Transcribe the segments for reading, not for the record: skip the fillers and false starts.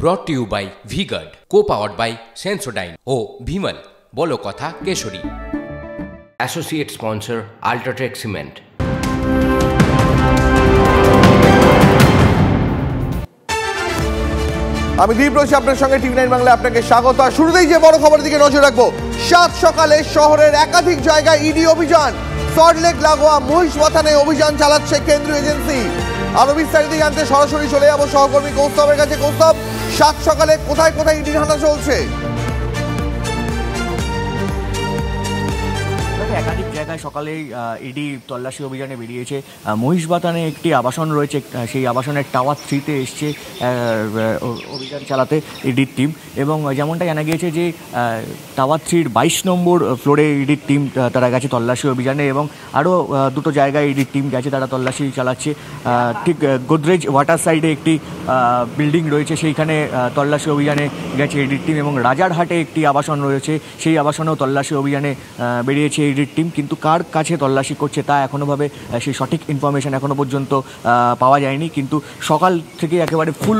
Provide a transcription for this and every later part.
ব্রট to you by V-Guard, co-powered by Sensodyne ও ভিমল বলো কথা কেশরী। Associate sponsor UltraTech cement. আমি দীপ রয়েছি আপনার সঙ্গে, টিভি9 বাংলায় আপনাকে স্বাগত। আর শুরুতেই যে বড় খবরের দিকে নজর রাখবো, সাত সকালে শহরের একাধিক জায়গায় ইডি অভিযান। সল্টলেক লাগোয়া মহিষবাথানে অভিযান চালাচ্ছে কেন্দ্রীয় এজেন্সি। আরো বিস্তারিত জানতে সরাসরি চলে যাবো সহকর্মী কৌস্তবের কাছে। কৌস্তব, সাত সকালে কোথায় কোথায় ইডির হানা চলছে? একাধিক জায়গায় সকালেই ইডি তল্লাশি অভিযানে বেরিয়েছে। মহিষবাথানে একটি আবাসন রয়েছে, সেই আবাসনের টাওয়ার 3-তে এসছে অভিযান চালাতে ইডির টিম। এবং যেমনটা জানা গিয়েছে যে টাওয়ার 3-র 22 নম্বর ফ্লোরে ইডির টিম তারা গেছে তল্লাশি অভিযানে, এবং আরও দুটো জায়গায় ইডির টিম গেছে, তারা তল্লাশি চালাচ্ছে। ঠিক গোদরেজ ওয়াটার সাইডে একটি বিল্ডিং রয়েছে, সেইখানে তল্লাশি অভিযানে গেছে ইডির টিম। এবং রাজারহাটে একটি আবাসন রয়েছে, সেই আবাসনেও তল্লাশি অভিযানে বেরিয়েছে ইডির টিম। কিন্তু কার কাছে তল্লাশি করছে তা এখনোভাবে সেই সঠিক ইনফরমেশন এখনো পর্যন্ত পাওয়া যায়নি। কিন্তু সকাল থেকে একেবারে ফুল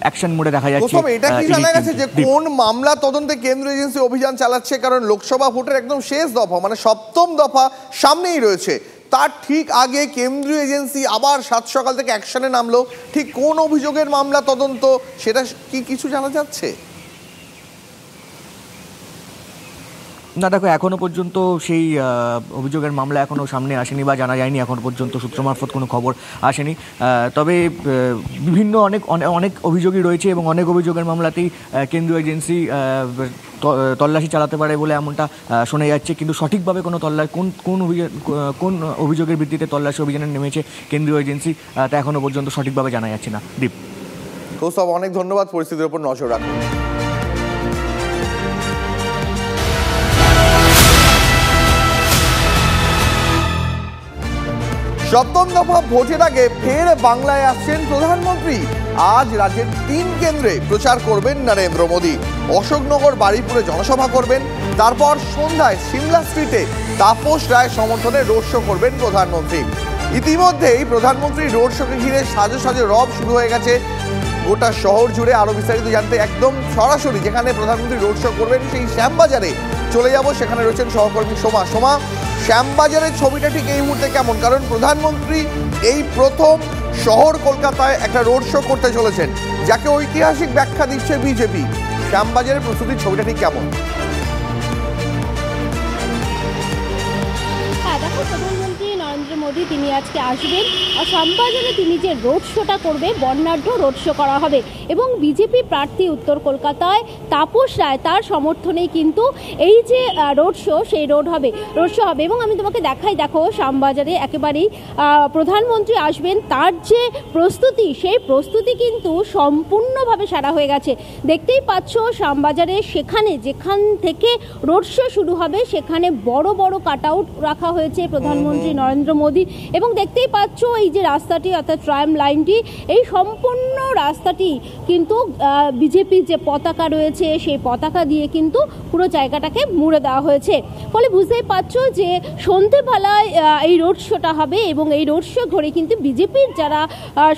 অ্যাকশন মোডে দেখা যাচ্ছে। এটা কি জানা গেছে যে কোন মামলা তদন্তে কেন্দ্রীয় এজেন্সি অভিযান চালাচ্ছে? কারণ লোকসভা ভোটের একদম শেষ দফা, মানে সপ্তম দফা সামনেই রয়েছে। তার ঠিক আগে কেন্দ্রীয় এজেন্সি আবার সাত সকাল থেকে অ্যাকশনে নামলো। ঠিক কোন অভিযোগের মামলা তদন্ত, সেটা কি কিছু জানা যাচ্ছে? না দেখো, এখনও পর্যন্ত সেই অভিযোগের মামলা এখনও সামনে আসেনি বা জানা যায়নি, এখনও পর্যন্ত সূত্র মারফত কোনো খবর আসেনি। তবে বিভিন্ন অনেক অভিযোগই রয়েছে এবং অনেক অভিযোগের মামলাতেই কেন্দ্রীয় এজেন্সি তল্লাশি চালাতে পারে বলে এমনটা শোনা যাচ্ছে। কিন্তু সঠিকভাবে কোনো কোন অভিযোগের ভিত্তিতে তল্লাশি অভিযানে নেমেছে কেন্দ্রীয় এজেন্সি তা এখনও পর্যন্ত সঠিকভাবে জানা যাচ্ছে না। দীপ, কৌস্তব, অনেক ধন্যবাদ। পরিস্থিতির উপর নজর রাখুন। সপ্তম দফা ভোটের আগে ফের বাংলায় আসছেন প্রধানমন্ত্রী। আজ রাজ্যের 3 কেন্দ্রে প্রচার করবেন নরেন্দ্র মোদী। অশোকনগর, বারুইপুরে জনসভা করবেন। তারপর সন্ধ্যায় সিমলা স্ট্রিটে তাপস রায় সমর্থনে রোড শো করবেন প্রধানমন্ত্রী। ইতিমধ্যেই প্রধানমন্ত্রী রোড শোকে ঘিরে সাজো সাজো রব শুরু হয়ে গেছে গোটা শহর জুড়ে। আরো বিস্তারিত জানতে একদম সরাসরি যেখানে প্রধানমন্ত্রী রোড শো করবেন সেই শ্যামবাজারে চলে যাব। সেখানে রয়েছেন সহকর্মী সোমা। শ্যামবাজারের ছবিটা ঠিক এই মুহূর্তে কেমন? কারণ প্রধানমন্ত্রী এই প্রথম শহর কলকাতায় একটা রোড শো করতে চলেছেন, যাকে ঐতিহাসিক ব্যাখ্যা দিচ্ছে বিজেপি। শ্যামবাজারের প্রস্তুতির ছবিটা ঠিক কেমন? প্রধানমন্ত্রী নরেন্দ্র মোদী তিনি আজকে আসবেন আর শ্যামবাজারে তিনি যে রোড শোটা করবে, বর্ণাঢ্য রোড শো করা হবে। এবং বিজেপি প্রার্থী উত্তর কলকাতায় তাপস রায়, তার সমর্থনেই কিন্তু এই যে রোড শো, সেই রোড শো হবে। এবং আমি তোমাকে দেখাই, দেখো শ্যামবাজারে একেবারেই প্রধানমন্ত্রী আসবেন, তার যে প্রস্তুতি, সেই প্রস্তুতি কিন্তু সম্পূর্ণভাবে সারা হয়ে গেছে। দেখতেই পাচ্ছ শ্যামবাজারে যেখান থেকে রোড শো শুরু হবে সেখানে বড় বড় কাট আউট রাখা হয়েছে প্রধানমন্ত্রী নরেন্দ্র মোদী। এবং দেখতেই পাচ্ছ এই যে রাস্তাটি, অর্থাৎ ট্রাম লাইনটি, এই সম্পূর্ণ রাস্তাটি কিন্তু বিজেপির যে পতাকা রয়েছে সেই পতাকা দিয়ে কিন্তু পুরো জায়গাটাকে মুড়ে দেওয়া হয়েছে। ফলে বুঝতেই পারছো যে সন্ধেবেলায় এই রোড শোটা হবে। এবং এই রোড শো ঘিরে কিন্তু বিজেপির যারা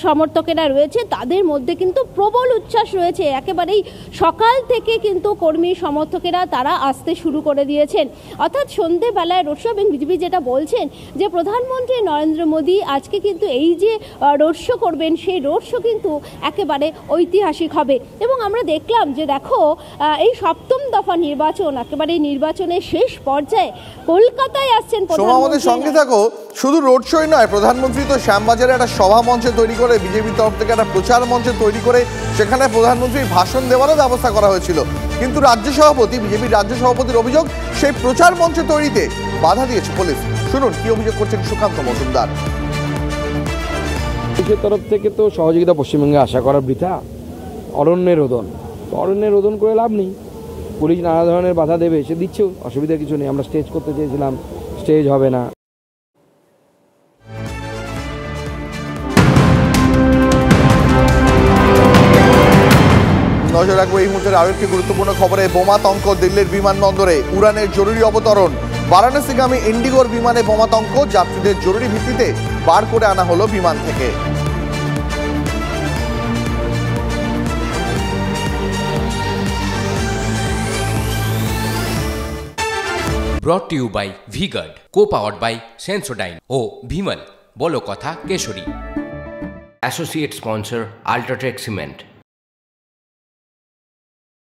সমর্থকেরা রয়েছে তাদের মধ্যে কিন্তু প্রবল উচ্ছ্বাস রয়েছে। একেবারেই সকাল থেকে কিন্তু কর্মী সমর্থকেরা তারা আসতে শুরু করে দিয়েছেন। অর্থাৎ সন্ধেবেলায় রোড শো। এবং বিজেপি যেটা বলছেন যে প্রধানমন্ত্রী নরেন্দ্র মোদী আজকে কিন্তু এই যে রোড শো করবেন, সেই রোড শো কিন্তু একেবারে ঐতিহাসিক হবে। এবং আমরা দেখলাম যে দেখো এই সপ্তম দফা নির্বাচন, একেবারে নির্বাচনের শেষ পর্যায়ে কলকাতায় আসছেন আমাদের সঙ্গে থাকো। শুধু রোড শোই নয়, প্রধানমন্ত্রী তো শ্যামবাজারে একটা সভা মঞ্চে তৈরি করে, বিজেপির তরফ থেকে একটা প্রচার মঞ্চে তৈরি করে সেখানে প্রধানমন্ত্রীর ভাষণ দেওয়ারও ব্যবস্থা করা হয়েছিল। কিন্তু বিজেপির রাজ্য সভাপতির অভিযোগ, সেই প্রচার মঞ্চে তৈরিতে বাধা দিয়েছে পুলিশ। শুনুন কি অভিযোগ করছেন সুকান্ত মজুমদার। পুলিশের তরফ থেকে তো সহযোগিতা পশ্চিমবঙ্গে আশা করা বৃথা। অরণ্যের রোদন করে লাভ নেই। পুলিশ নানা ধরনের বাধা দেবে, সে দিচ্ছে, অসুবিধা কিছু নেই। আমরা স্টেজ করতে চেয়েছিলাম, স্টেজ হবে না। নজর রাখবো এই মুহূর্তের আরো একটি গুরুত্বপূর্ণ খবরে। বোমাতঙ্ক দিল্লির বিমানবন্দরে, উড়ানের জরুরি অবতরণ। বারাণসীগামী ইন্ডিগোর বিমানে বোমাতঙ্ক, যাত্রীদের জরুরি ভিত্তিতে বার করে আনা হলো বিমান থেকে। Brought to you by Vguard, co powered by Sensodyne ও ভিমল, বলো কথা কেশরী। Associate sponsor UltraTech cement.